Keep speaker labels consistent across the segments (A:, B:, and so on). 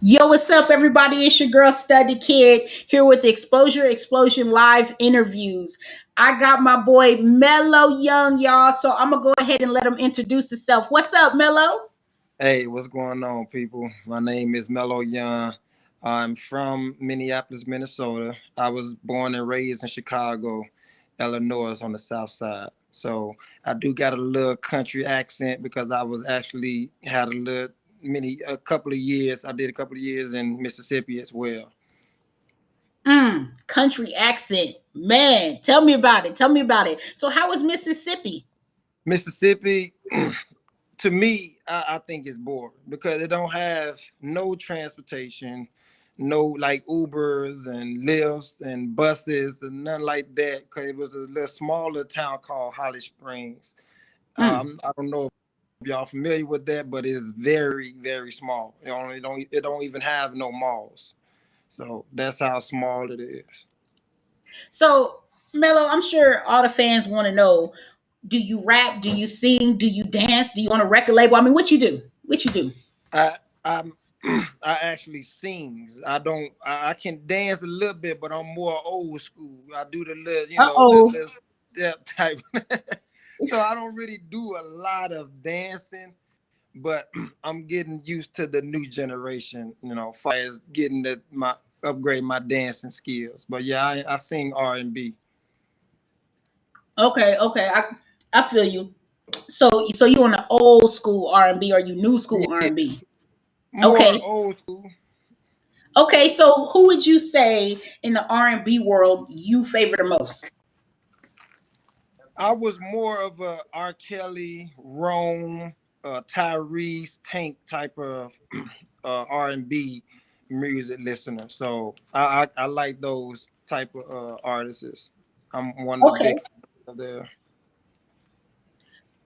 A: Yo, what's up, everybody? It's your girl, Study Kid, here with the Exposure Explosion live interviews. I got my boy Mellow Young, y'all. So I'm gonna go ahead and let him introduce himself. What's up, Mellow?
B: Hey, what's going on, people? My name is Meloyoung. I'm from Minneapolis, Minnesota. I was born and raised in Chicago, Illinois, on the south side. So I do got a little country accent because I was actually had a couple of years. I did a couple of years in Mississippi as well.
A: Country accent, man. Tell me about it. Tell me about it. So, how was Mississippi?
B: Mississippi, to me, I think it's boring because it don't have no transportation, no like Ubers and lifts and buses and nothing like that. Because it was a little smaller town called Holly Springs.
A: Mm.
B: I don't know if y'all familiar with that, but it's very very small. It don't even have no malls. So that's how small it is.
A: So, Mellow, I'm sure all the fans want to know: do you rap? Do you sing? Do you dance? Do you on a record label? I mean, what you do? What you do?
B: I I'm I actually sings. I can dance a little bit, but I'm more old school. I do the little,
A: Uh oh.
B: little step type. So I don't really do a lot of dancing, but I'm getting used to the new generation, far as getting my upgrade my dancing skills. But yeah, I sing R&B.
A: Okay. I feel you. So you on the old school R&B or you new school
B: Yeah,
A: R&B?
B: more
A: Okay.
B: old school.
A: Okay, so who would you say in the R&B world you favor the most?
B: I was more of a R. Kelly, Rome, Tyrese, Tank type of R&B music listener. So I like those type of artists. I'm one of the
A: Okay.
B: big fans of there.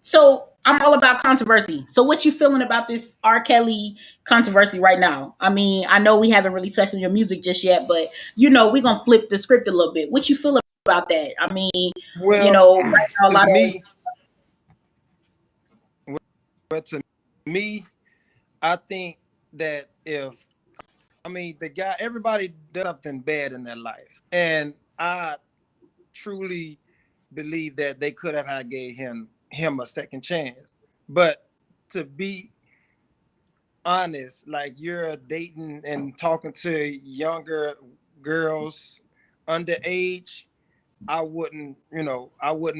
A: So I'm all about controversy. So what you feeling about this R. Kelly controversy right now? I mean, I know we haven't really touched on your music just yet, but we're gonna flip the script a little bit. What you feel about that? I mean,
B: Well,
A: right now a
B: to
A: lot of
B: me, well, to me, I think that if I mean the guy, everybody does something bad in their life, and I truly believe that they could have had gave him a second chance. But to be honest, like you're dating and talking to younger girls underage, I wouldn't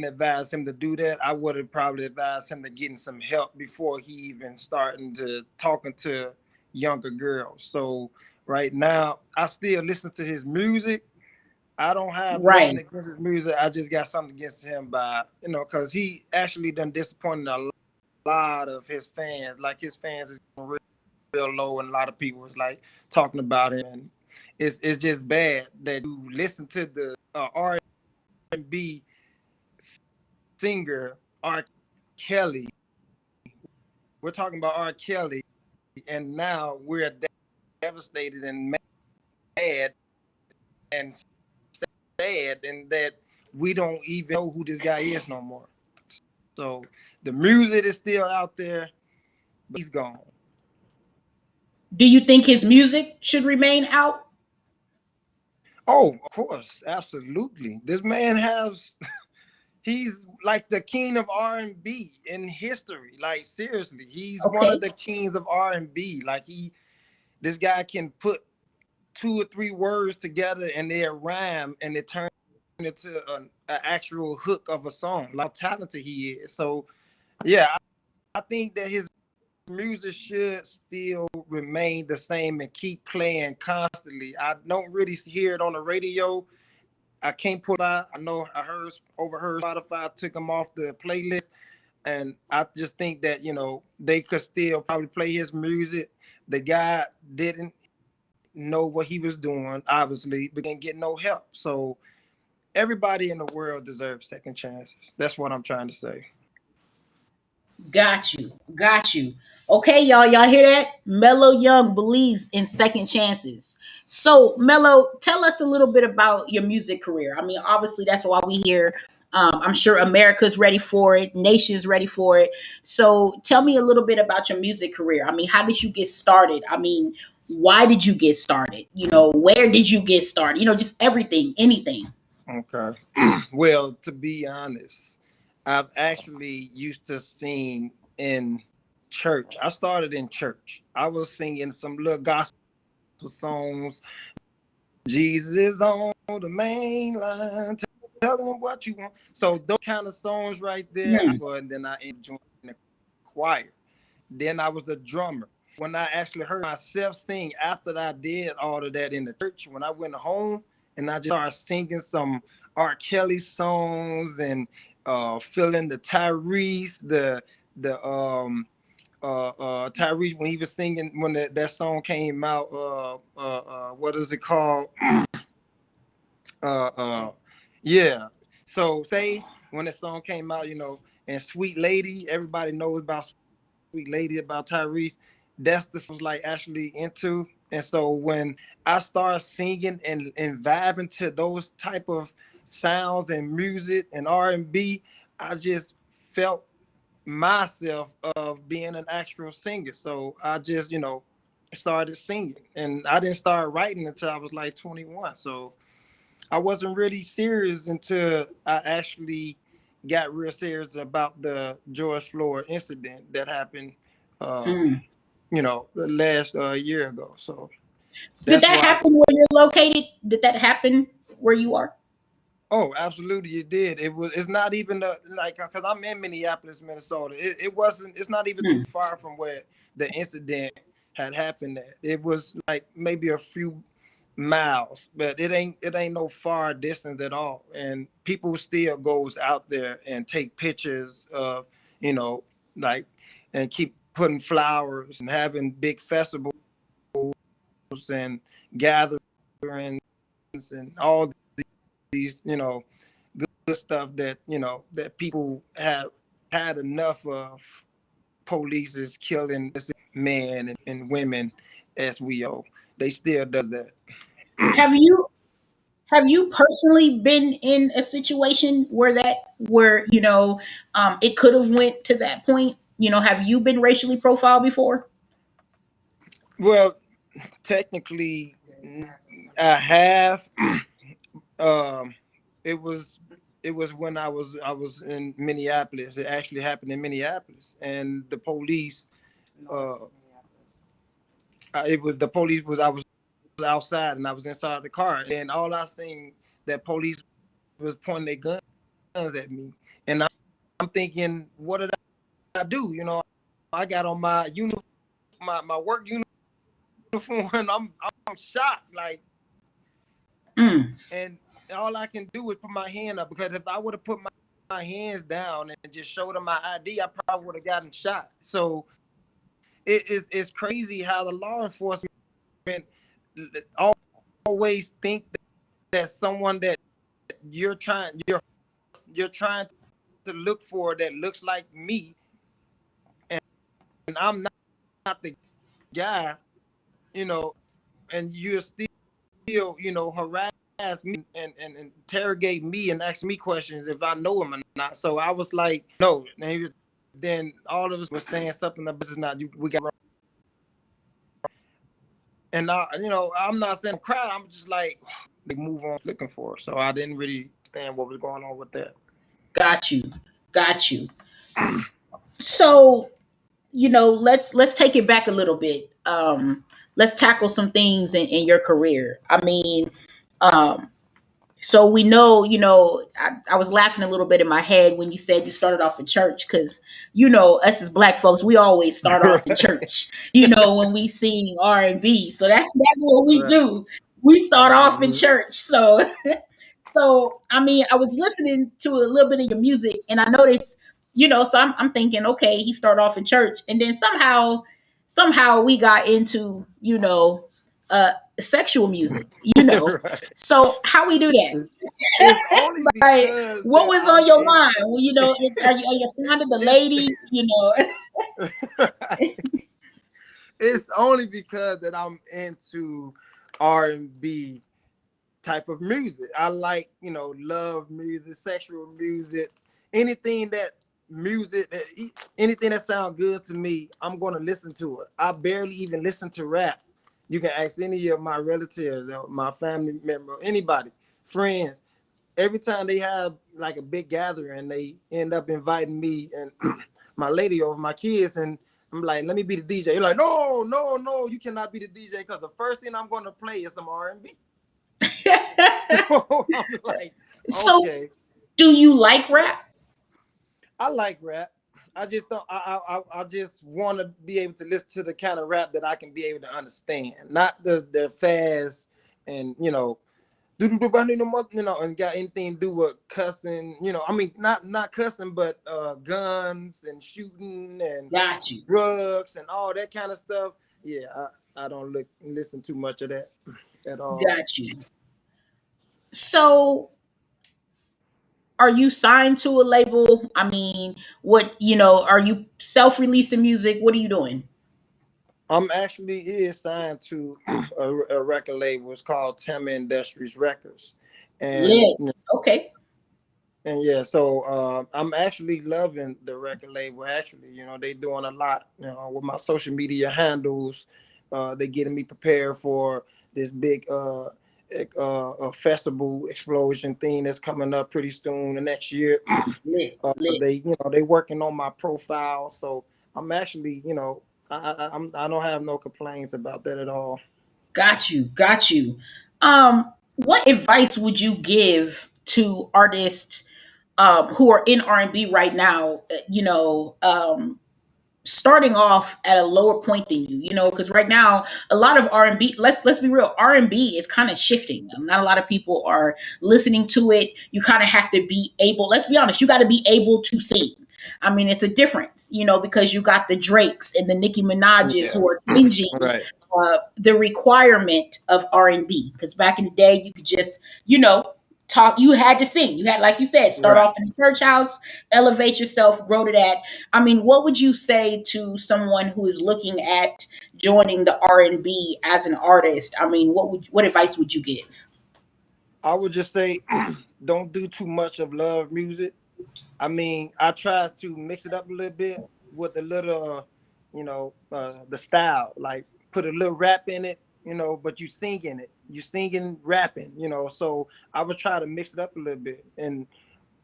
B: advise him to do that. I would have probably advised him to getting some help before he even starting to talking to younger girls. So right now, I still listen to his music. I don't have
A: right.
B: nothing against his music. I just got something against him because he actually done disappointed a lot of his fans. Like his fans is real low, and a lot of people was like talking about him. And it's just bad that you listen to the R&B singer R. Kelly. We're talking about R. Kelly, and now we're devastated and mad and sad, and that we don't even know who this guy is no more. So the music is still out there, but he's gone.
A: Do you think his music should remain out?
B: Oh, of course, absolutely. This man has he's like the king of R&B in history. Like seriously, he's one of
A: Okay.
B: the kings of R&B. Like this guy can put two or three words together and they rhyme and it turns into an actual hook of a song. Like how talented he is. So yeah, I think that his music should still remain the same and keep playing constantly. I don't really hear it on the radio. I can't put by. I know I overheard Spotify took him off the playlist, and I just think that they could still probably play his music. The guy didn't know what he was doing, obviously, but didn't get no help. So everybody in the world deserves second chances. That's what I'm trying to say.
A: Got you. Got you. Okay, y'all. Y'all hear that? Mellow Young believes in second chances. So, Mellow, tell us a little bit about your music career. I mean, obviously, that's why we here. I'm sure America's ready for it, nation's ready for it. So, tell me a little bit about your music career. I mean, how did you get started? I mean, Why did you get started? Where did you get started? Just everything, anything.
B: Okay. Well, to be honest, I've actually used to sing in church. I started in church. I was singing some little gospel songs. Jesus is on the main line. Tell him what you want. So those kind of songs right there.
A: Hmm.
B: And then I joined the choir. Then I was the drummer. When I actually heard myself sing after I did all of that in the church, when I went home and I just started singing some R. Kelly songs and feeling the Tyrese, Tyrese when he was singing when that song came out, what is it called? uh uh yeah. So say when that song came out, and Sweet Lady, everybody knows about Sweet Lady, about Tyrese. That's the was like actually into. And so when I started singing and vibing to those type of sounds and music and R&B, I just felt myself of being an actual singer. So I just, started singing. And I didn't start writing until I was like 21. So I wasn't really serious until I actually got real serious about the George Floyd incident that happened, uh,
A: Mm.
B: the last year ago. So
A: Did
B: that's
A: that
B: why.
A: happen where you're located? Did that happen where you are?
B: Oh, absolutely, it did. It was. It's not even like because I'm in Minneapolis, Minnesota. It wasn't. It's not even too
A: Mm.
B: far from where the incident had happened. At. It was like maybe a few miles, but it ain't no far distance at all. And people still goes out there and take pictures of, you know, like, and keep putting flowers and having big festivals and gatherings and all these, good stuff that, that people have had enough of. Police is killing men and women as we all. They still does that.
A: Have you have you personally been in a situation where it could have went to that point? Have you been racially profiled before?
B: Well, technically, I have. um, it was when I was in Minneapolis. It actually happened in Minneapolis, and the police. Uh, it was the police was I was outside and I was inside the car, and all I seen that police was pointing their guns at me, and I'm thinking, what did I do? I got on my uniform, my work uniform, and I'm shocked, like.
A: Mm.
B: And all I can do is put my hand up, because if I would have put my hands down and just showed them my ID, I probably would have gotten shot. So it's crazy how the law enforcement always think that someone that you're trying to look for that looks like me, and I'm not the guy, you know, and you're still, harass me and interrogate me and ask me questions if I know him or not. So I was like, no. And then all of us was saying something that this is not you. We got wrong. And I'm not saying cry. I'm just like, they move on looking for it. So I didn't really understand what was going on with that.
A: Got you. Got you. So, let's take it back a little bit. Let's tackle some things in your career. I mean, um, so we know, I was laughing a little bit in my head when you said you started off in church, because us as black folks, we always start off in church, when we sing R&B. So that's what we
B: Right.
A: do. We start off in
B: Mm-hmm.
A: church. So I mean, I was listening to a little bit of your music, and I noticed, so I'm thinking, okay, he started off in church, and then somehow we got into, sexual music.
B: Right.
A: So how we do that?
B: It's only
A: Like,
B: because
A: what
B: that
A: was on
B: I'm
A: your
B: in.
A: mind? Well, are you fond of the
B: It's
A: ladies?
B: it's only because that I'm into R&B type of music. I like, love music, sexual music, anything that anything that sounds good to me, I'm going to listen to it. I barely even listen to rap, You can ask any of my relatives, or my family member, anybody, friends. Every time they have like a big gathering, they end up inviting me and my lady over, my kids, and I'm like, let me be the DJ. You're like, no, no, no, you cannot be the DJ because the first thing I'm going to play is some R&B. I'm like,
A: So,
B: okay,
A: do you like rap?
B: I like rap. I just don't. I just want to be able to listen to the kind of rap that I can be able to understand, not the fast and and got anything to do with cussing. I mean, not cussing, but guns and shooting and
A: Got you.
B: drugs and all that kind of stuff. Yeah, I don't listen too much of that at all.
A: Got you. So, are you signed to a label? I mean, are you self-releasing music? What are you doing?
B: I'm actually is signed to a record label. It's called Tama Industries Records, and
A: Lit. Okay.
B: and yeah, so I'm actually loving the record label. Actually, they doing a lot. With my social media handles, they getting me prepared for this big festival explosion thing that's coming up pretty soon the next year.
A: Lit. Lit.
B: They working on my profile, so I'm actually I don't have no complaints about that at all.
A: Got you. Got you. What advice would you give to artists who are in R&B right now? Starting off at a lower point than because right now a lot of R&B, let's be real, R&B is kind of shifting. Not a lot of people are listening to it. You kind of have to be able, let's be honest, you got to be able to sing. I mean, it's a difference, because you got the Drakes and the Nicki Minaj's
B: Yeah,
A: who are changing
B: right,
A: the requirement of R&B. Because back in the day, you could just, talk. You had to sing. You had, like you said, start
B: right.
A: off in the church house, elevate yourself, grow to that. I mean, what would you say to someone who is looking at joining the R&B as an artist? I mean, what advice would you give?
B: I would just say, don't do too much of love music. I mean, I tries to mix it up a little bit with a little, the style, like put a little rap in it, but you singing it, you singing, rapping, So I would try to mix it up a little bit, and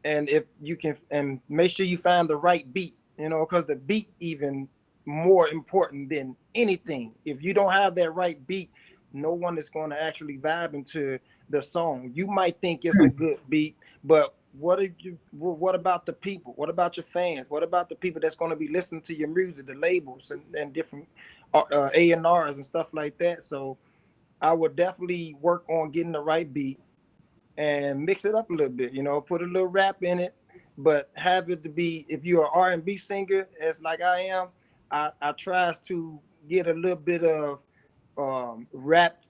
B: if you can, and make sure you find the right beat, because the beat even more important than anything. If you don't have that right beat, no one is going to actually vibe into the song. You might think it's a good beat, but what about the people? What about your fans? What about the people that's going to be listening to your music, the labels and different A&Rs and stuff like that? So I would definitely work on getting the right beat and mix it up a little bit, put a little rap in it, but have it to be, if you're an R&B singer, as like I am, I tries to get a little bit of rap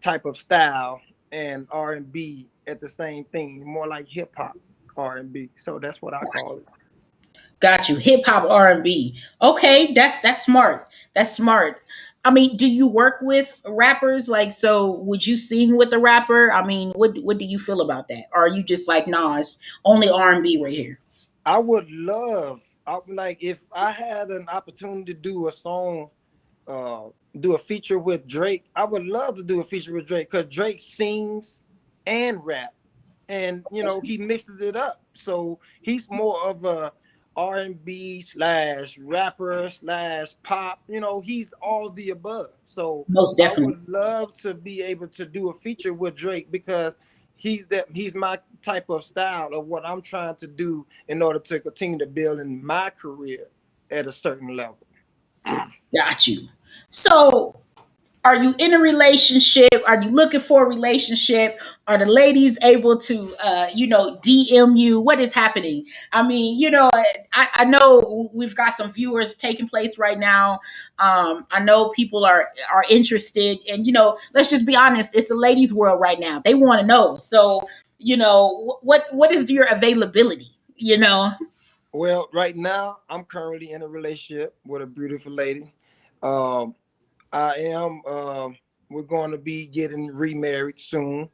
B: type of style and R&B at the same thing, more like hip hop R&B. So that's what I call it.
A: Got you. Hip hop R&B. Okay, that's smart. That's smart. I mean, do you work with rappers? Like, so would you sing with a rapper? I mean, what do you feel about that? Or are you just like, nah, it's only R&B right here?
B: I would love, like if I had an opportunity to do a song, uh, do a feature with Drake. I would love to do a feature with Drake because Drake sings and rap, and he mixes it up. So he's more of a R&B slash rapper slash pop. He's all the above. So
A: Most
B: I
A: definitely.
B: would love to be able to do a feature with Drake because he's my type of style of what I'm trying to do in order to continue to build in my career at a certain level.
A: Got you. So, are you in a relationship? Are you looking for a relationship? Are the ladies able to, DM you? What is happening? I mean, I know we've got some viewers taking place right now. I know people are interested, and let's just be honest. It's a ladies' world right now. They want to know. So, what is your availability?
B: Well, right now I'm currently in a relationship with a beautiful lady. Um, I am. We're going to be getting remarried soon,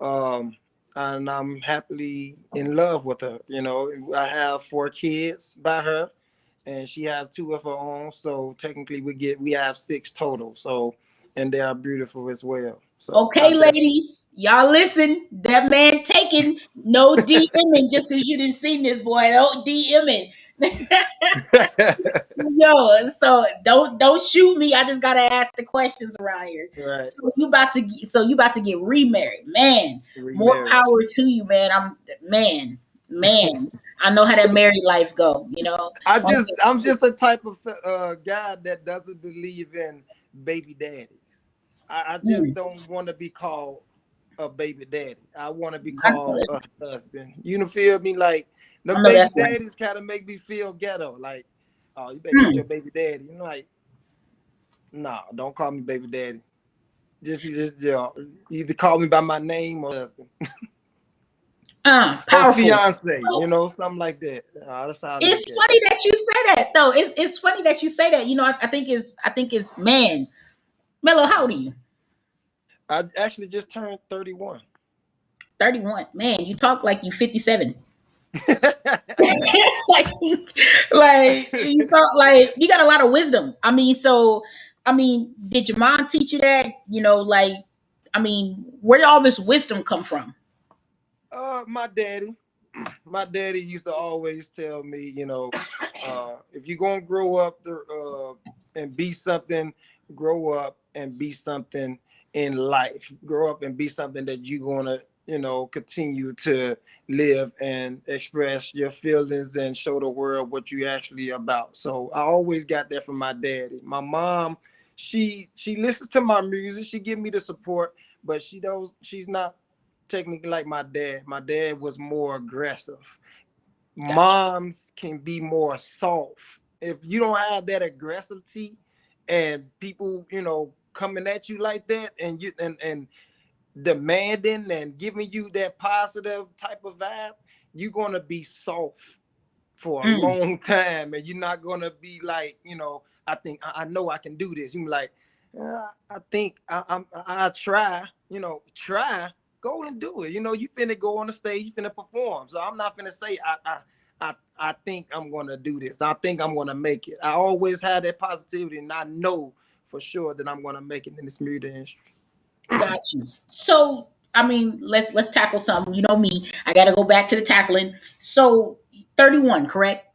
B: um, and I'm happily in love with her. I have 4 kids by her, and she have 2 of her own. So technically, we have 6 total. So and they are beautiful as well. So I
A: Okay,
B: definitely.
A: ladies, y'all listen. That man taking no DMing just because you didn't see this boy. Don't DMing. Yo, so don't shoot me. I just gotta ask the questions around here.
B: Right,
A: So you about to get remarried, man. More
B: remarried.
A: power to you, man. Man. I know how that married life go.
B: I'm just the type of guy that doesn't believe in baby daddies. I just
A: Mm,
B: don't want to be called a baby daddy. I want to be
A: I know
B: called
A: that's,
B: a husband. You know, feel me? Like the
A: I know
B: baby
A: that's right.
B: daddies kind of make me feel ghetto. Like, oh, you better get
A: Mm,
B: your baby daddy. You know, like, nah, don't call me baby daddy. Either call me by my name or husband or
A: powerful.
B: fiance. You
A: So
B: know, something like that. That's how I
A: it's
B: look at it.
A: funny that you say that, though. It's funny that you say that. I think it's man. Mello, how old are you?
B: I actually just turned 31.
A: 31. Man, you talk like you 57. like, like you thought, like you got a lot of wisdom. Did your mom teach you that? Where did all this wisdom come from?
B: My daddy. My daddy used to always tell me, if you're gonna grow up and be something, grow up and be something in life. Grow up and be something that you're gonna, continue to live and express your feelings and show the world what you actually about. So I always got that from my daddy. My mom, she listens to my music. She give me the support, but she's not technically like my dad. My dad was more aggressive.
A: Gotcha.
B: Moms can be more soft. If you don't have that aggressivity and people, coming at you like that and and demanding and giving you that positive type of vibe, you're gonna be soft for a
A: Mm,
B: long time, and you're not gonna be like, I think I know I can do this. You be like, I think I try, try, go and do it. You finna go on the stage, you finna perform. So I'm not finna say I think I'm gonna do this. I think I'm gonna make it. I always had that positivity, and I know for sure that I'm gonna make it in this music industry.
A: got you. So let's tackle something. You know me, I got to go back to the tackling. So 31, correct?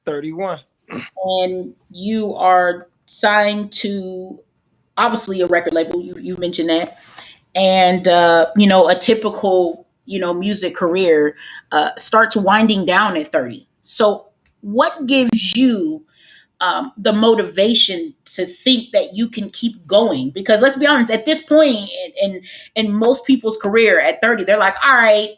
B: 31.
A: And you are signed to obviously a record label. You mentioned that, and a typical music career starts winding down at 30. So what gives you the motivation to think that you can keep going? Because let's be honest, at this point in most people's career at 30, they're like, all right,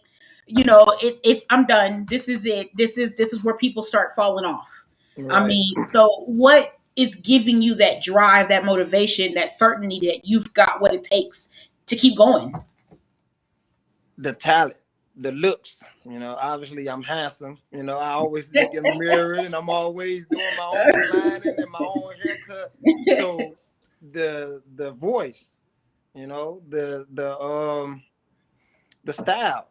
A: it's I'm done. This is it. This is where people start falling off.
B: Right.
A: So what is giving you that drive, that motivation, that certainty that you've got what it takes to keep going?
B: The talent, the looks. Obviously I'm handsome. I always look in the mirror and I'm always doing my own lining and my own haircut. So the voice, the style,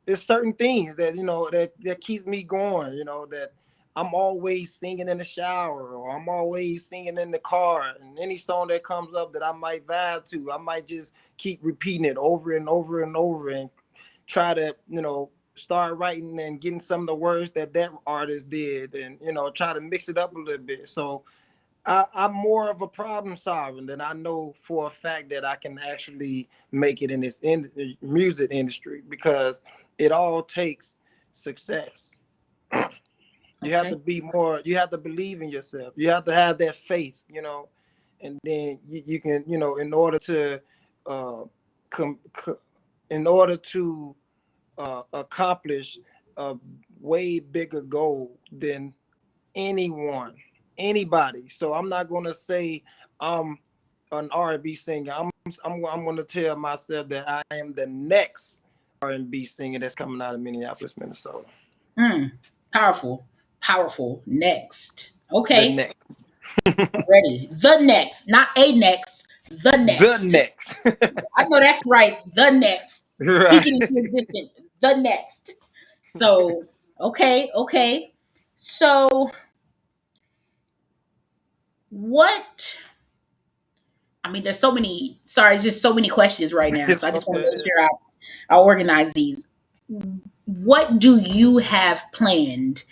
B: it's certain things that that keeps me going, that I'm always singing in the shower or I'm always singing in the car, and any song that comes up that I might vibe to, I might just keep repeating it over and over and over and try to start writing and getting some of the words that artist did, and try to mix it up a little bit. So I'm more of a problem solver than I know for a fact that I can actually make it in this music industry, because it all takes success. You have to
A: Okay.
B: be more, you have to believe in yourself. You have to have that faith, and then you can, in order to, uh, com- co- in order to accomplish a way bigger goal than anyone, anybody. So I'm not gonna say I'm an R&B singer. I'm gonna tell myself that I am the next R&B singer that's coming out of Minneapolis, Minnesota.
A: Mm, powerful, powerful. Next.
B: The
A: Okay.
B: next.
A: Ready. The next, not a next. The
B: The
A: next.
B: next.
A: I know that's right. The next.
B: Right.
A: Speaking into existence. The next. So, okay, okay. So, what I mean, there's so many. Sorry, just so many questions right now.
B: It's
A: So I just want to make
B: okay.
A: sure I organize these. What do you have planned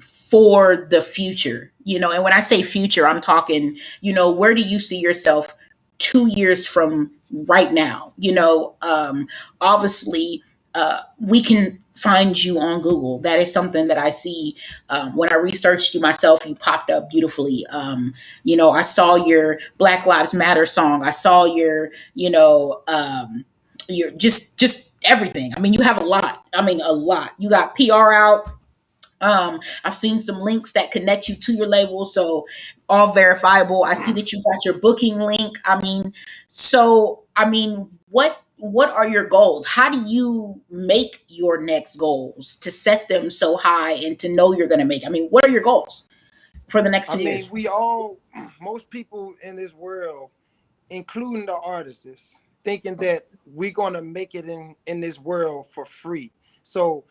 A: for the future? You know, and when I say future, I'm talking, you know, where do you see yourself 2 years from right now? You know, obviously, we can find you on Google. That is something that I see. When I researched you myself, you popped up beautifully. You know, I saw your Black Lives Matter song. I saw your, you know, your just everything. I mean, you have a lot. I mean, a lot. You got PR out. I've seen some links that connect you to your label, so all verifiable. I see that you got your booking link. I mean, so I mean, what are your goals? How do you make your next goals to set them so high and to know you're going to make? I mean, what are your goals for the next
B: I
A: two
B: mean,
A: years?
B: we all, most people in this world, including the artists, thinking that we're gonna make it in this world for free. So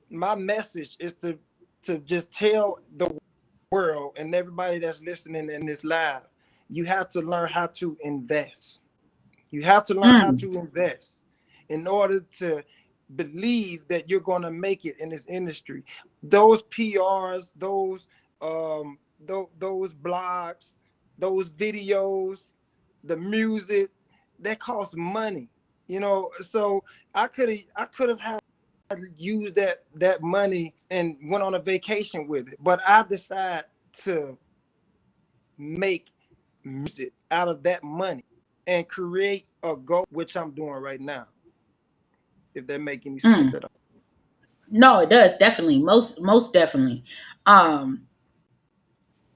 B: my message is to just tell the world and everybody that's listening in this live, you have to learn how to invest. You have to learn how
A: Mm,
B: to invest in order to believe that you're going to make it in this industry. Those PRs, those blogs, those videos, the music, that costs money. You know, so I could have had used that money and went on a vacation with it, but I decided to make music out of that money and create a goal, which I'm doing right now, if that make any sense
A: mm.
B: at all.
A: No, it does definitely. Most definitely. Um,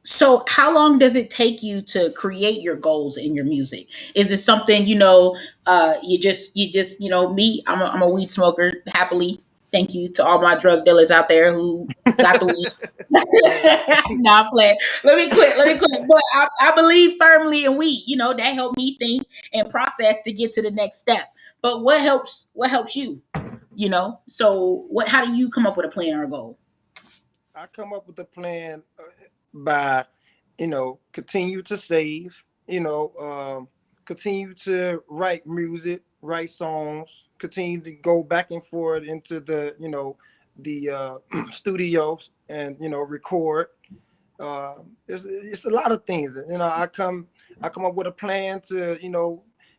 A: So, how long does it take you to create your goals in your music? Is it something, you know, you just, you know, me, I'm a weed smoker happily. Thank you to all my drug dealers out there who got the weed.
B: Hey,
A: No, I'm playing. Let me quit. Let me quit. But I believe firmly in weed. You know, that helped me think and process to get to the next step. But what helps? What helps you? You know. So, what? How do you come up with a plan or a goal?
B: I come up with a plan by, continue to save, continue to write music, write songs, continue to go back and forth into the studios and record. It's a lot of things. I come up with a plan to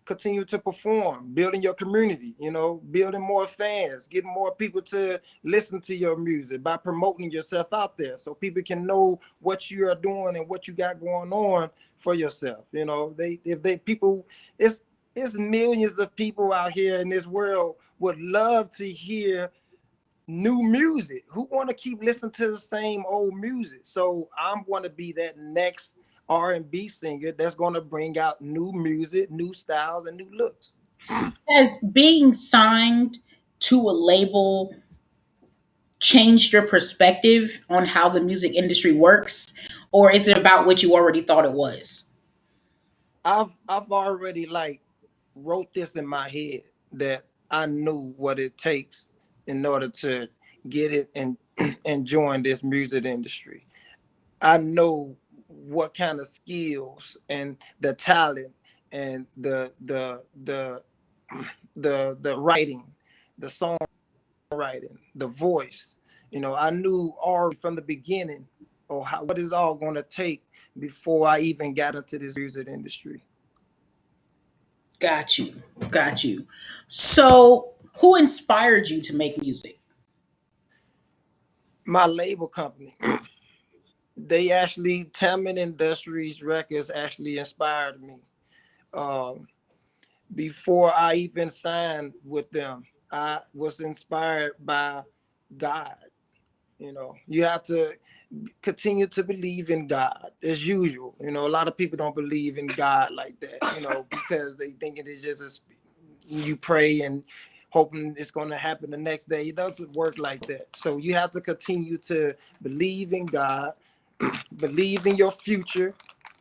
B: continue to perform, building your community, building more fans, getting more people to listen to your music by promoting yourself out there, so people can know what you are doing and what you got going on for yourself. They if they people, it's millions of people out here in this world would love to hear new music. Who want to keep listening to the same old music? So I'm going to be that next R&B singer that's going to bring out new music, new styles, and new looks.
A: Has being signed to a label changed your perspective on how the music industry works, or is it about what you already thought it was?
B: I've already wrote this in my head that I knew what it takes in order to get it and and join this music industry. I know what kind of skills and the talent and the writing, the songwriting, the voice. I knew all from the beginning or what is all going to take before I even got into this music industry.
A: Got you. Got you. So, who inspired you to make music?
B: My label company, they actually Taman Industries Records actually inspired me. Um, Before I even signed with them, I was inspired by God. You have to continue to believe in God as usual. A lot of people don't believe in God like that, because they think it is just you pray and hoping it's going to happen the next day. It doesn't work like that. So you have to continue to believe in God, believe in your future,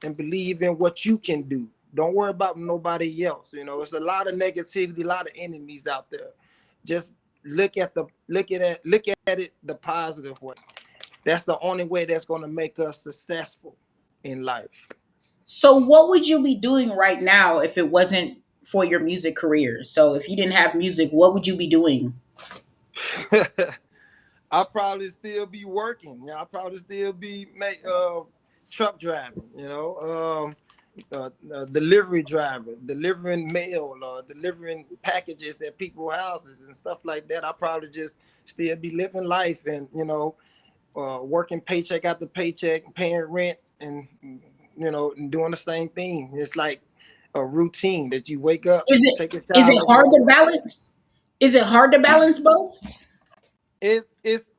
B: and believe in what you can do. Don't worry about nobody else. It's a lot of negativity, a lot of enemies out there. Just look at it the positive way. That's the only way that's going to make us successful in life.
A: So what would you be doing right now if it wasn't for your music career? So if you didn't have music, what would you be doing?
B: I'll probably still be working. I'll probably still be truck driving. Delivery driver, delivering mail or delivering packages at people's houses and stuff like that. I'll probably just still be living life and working paycheck after paycheck, paying rent, and and doing the same thing. It's like a routine that you wake up,
A: Is it
B: take a
A: is it
B: shower,
A: hard
B: go to
A: to
B: work.
A: balance? Is it hard to balance both?
B: It's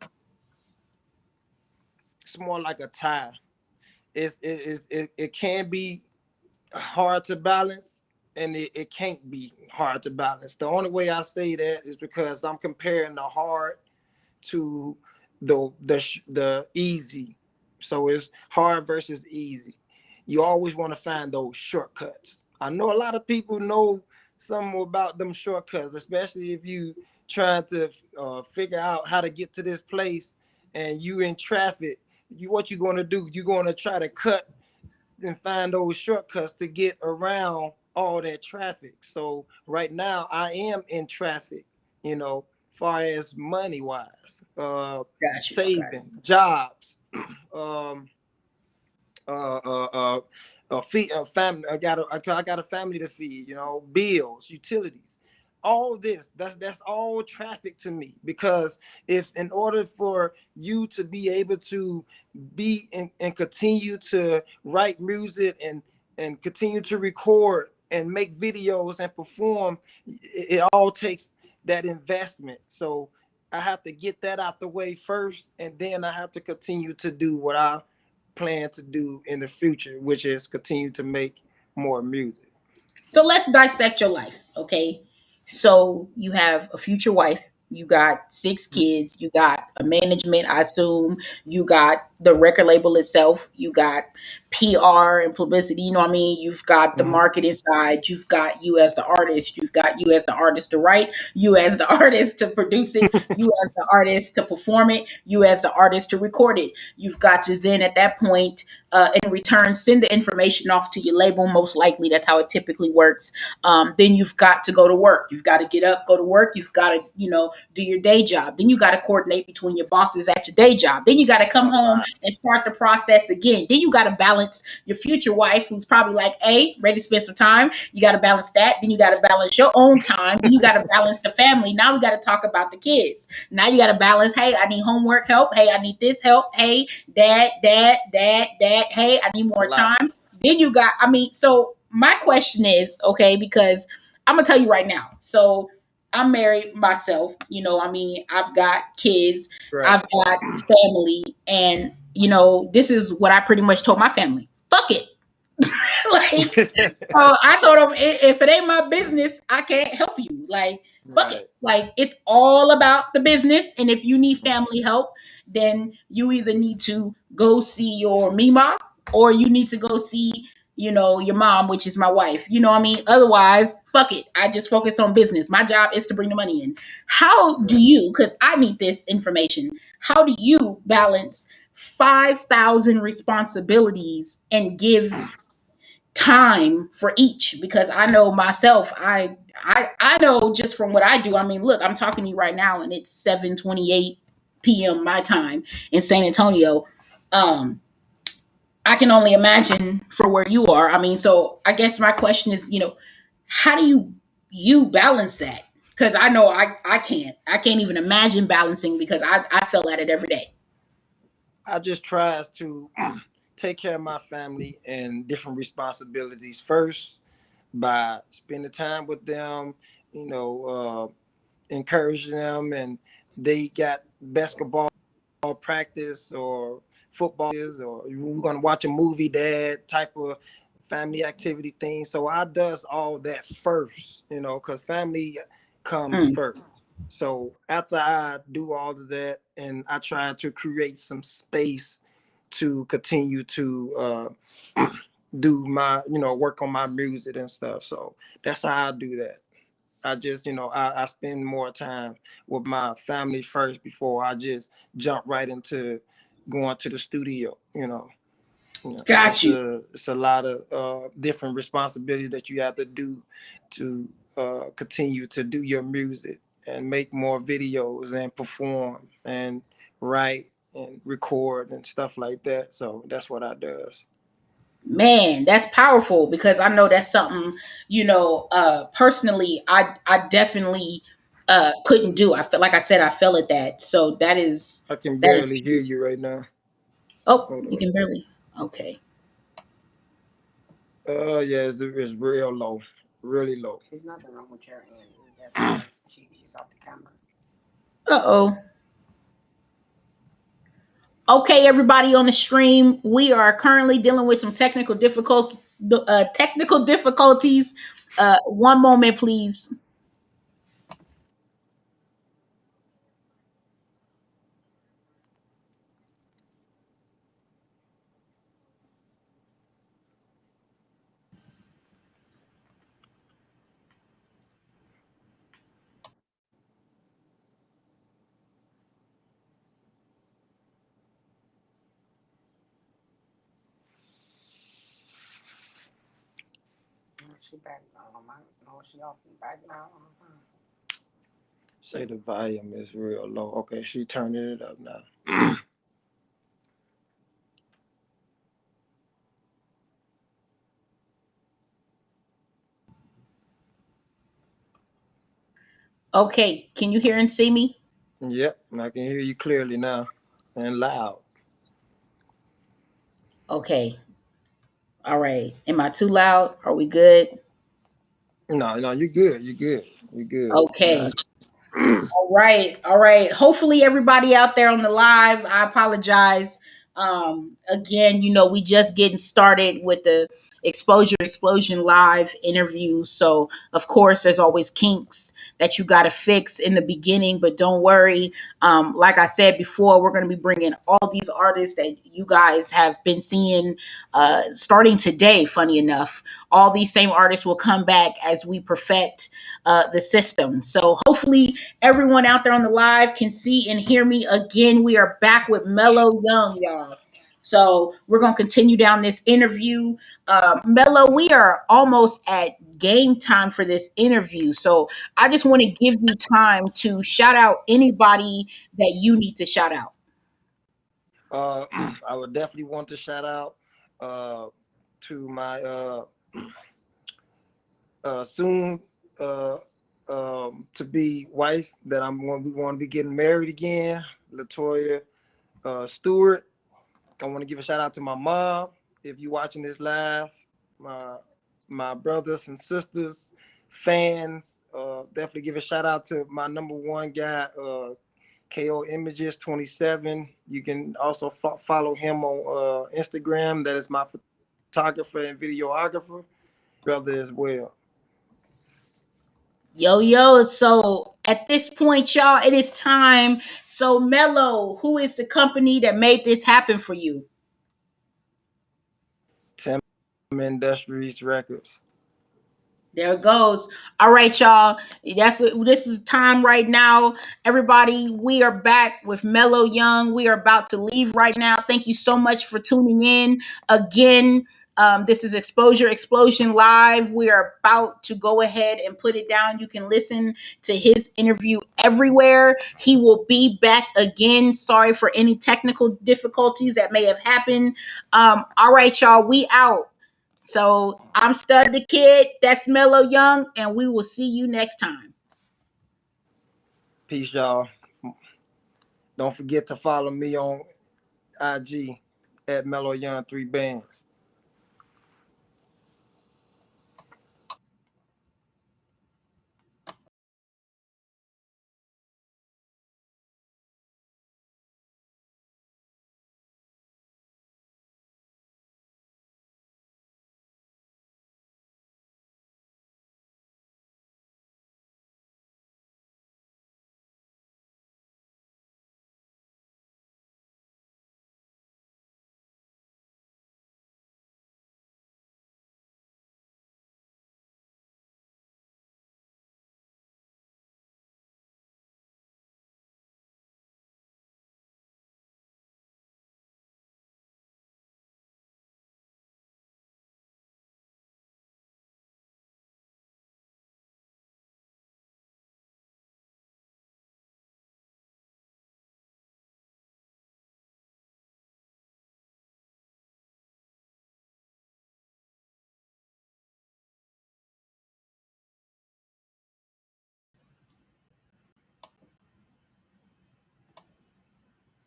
B: more like a tie. It can be hard to balance, and it can't be hard to balance. The only way I say that is because I'm comparing the hard to the easy. So it's hard versus easy. You always want to find those shortcuts. I know a lot of people know something about them shortcuts, especially if you trying to figure out how to get to this place and you in traffic. What you going to do? You're going to try to cut and find those shortcuts to get around all that traffic. So right now I am in traffic, far as money wise,
A: Got you. Okay.
B: saving, jobs, um, uh, feed family. I got a family to feed. Bills, utilities, all this. That's all traffic to me. Because if in order for you to be able to be and continue to write music and continue to record and make videos and perform, it all takes that investment. So I have to get that out the way first, and then I have to continue to do what I plan to do in the future, which is continue to make more music.
A: So let's dissect your life, okay? So you have a future wife, you got six kids, you got a management, I assume, you got the record label itself, you got PR and publicity, you know what I mean? You've got the
B: Mm-hmm.
A: marketing side, you've got you as the artist, you've got you as the artist to write, you as the artist to produce it, you as the artist to perform it, you as the artist to record it. You've got to then at that point in return, send the information off to your label. Most likely, that's how it typically works. Then you've got to go to work. You've got to get up, go to work. You've got to, do your day job. Then you got to coordinate between your bosses at your day job. Then you got to come
B: All
A: home
B: right.
A: and start the process again. Then you got to balance your future wife, who's probably like, hey, ready to spend some time. You got to balance that. Then you got to balance your own time. Then you got to balance the family. Now we got to talk about the kids. Now you got to balance, hey, I need homework help. Hey, I need this help. Hey, dad, hey, I need
B: A
A: more
B: lot.
A: time. Then you got, so my question is, okay, because I'm gonna tell you right now. So I'm married myself, I've got kids,
B: Right.
A: I've got family, and this is what I pretty much told my family. Fuck it. Like, I told them, if it ain't my business, I can't help you. Like, fuck it.
B: Right.
A: Like, it's all about the business. And if you need family help, then you either need to go see your Mima or you need to go see, your mom, which is my wife. You know what I mean? Otherwise, fuck it. I just focus on business. My job is to bring the money in. How do
B: Right.
A: you, because I need this information, how do you balance 5,000 responsibilities and give time for each? Because I know myself, I know just from what I do. I mean, look, I'm talking to you right now and it's 7:28 p.m. my time in San Antonio. um I can only imagine for where you are. I mean, so I guess my question is, how do you balance that? Because I know I can't even imagine balancing, because I feel at it every day.
B: I just tries to take care of my family and different responsibilities first by spending time with them, encouraging them, and they got basketball practice or football or we're gonna watch a movie, dad type of family activity thing. So I does all that first, because family comes
A: Mm.
B: first. So after I do all of that, and I try to create some space to continue to do my, work on my music and stuff. So that's how I do that. I just, I spend more time with my family first before I just jump right into going to the studio.
A: Got you.
B: It's a lot of different responsibilities that you have to do to continue to do your music and make more videos and perform and write and record and stuff like that. So that's what I does.
A: Man, that's powerful because I know that's something, personally I definitely couldn't do. I feel like I said I fell at that. So
B: I can
A: that is
B: barely hear you right now.
A: oh,
B: Hold
A: you
B: on.
A: can barely. Okay.
B: Yeah, it's real low, really low.
C: There's nothing wrong with your end. That's she's off the camera.
A: Uh-oh. Okay, everybody on the stream, we are currently dealing with some technical difficulties. One moment, please.
C: She back on my no, she off the back now.
B: Say the volume is real low. Okay, she turning it up now.
A: Okay, can you hear and see me?
B: Yep, I can hear you clearly now and loud.
A: Okay. All right. Am I too loud? Are we good?
B: No, you're good. You're good. You're good.
A: Okay. All right, all right. Hopefully, everybody out there on the live, I apologize. Again, we just getting started with the Exposure Explosion live interview. So, of course, there's always kinks that you got to fix in the beginning, but don't worry. Like I said before, we're going to be bringing all these artists that you guys have been seeing starting today. Funny enough, all these same artists will come back as we perfect the system. So, hopefully, everyone out there on the live can see and hear me again. We are back with Meloyoung, y'all. So we're gonna continue down this interview. Melo, we are almost at game time for this interview. So I just want to give you time to shout out anybody that you need to shout out.
B: Uh, I would definitely want to shout out to my soon to be wife that we want to be getting married again, Latoya Stewart. I want to give a shout out to my mom. If you're watching this live, my brothers and sisters, fans, definitely give a shout out to my number one guy, KO Images 27. You can also follow him on Instagram. That is my photographer and videographer brother as well.
A: Yo, so at this point, y'all, it is time. So, Melo, who is the company that made this happen for you?
B: Tim Industries Records.
A: There it goes. All right, y'all. This is time right now. Everybody, we are back with Meloyoung. We are about to leave right now. Thank you so much for tuning in again. This is Exposure Explosion Live. We are about to go ahead and put it down. You can listen to his interview everywhere. He will be back again. Sorry for any technical difficulties that may have happened. All right, y'all. We out. So I'm Stud the Kid. That's Meloyoung, and we will see you next time.
B: Peace, y'all. Don't forget to follow me on IG at Meloyoung 3 Bands.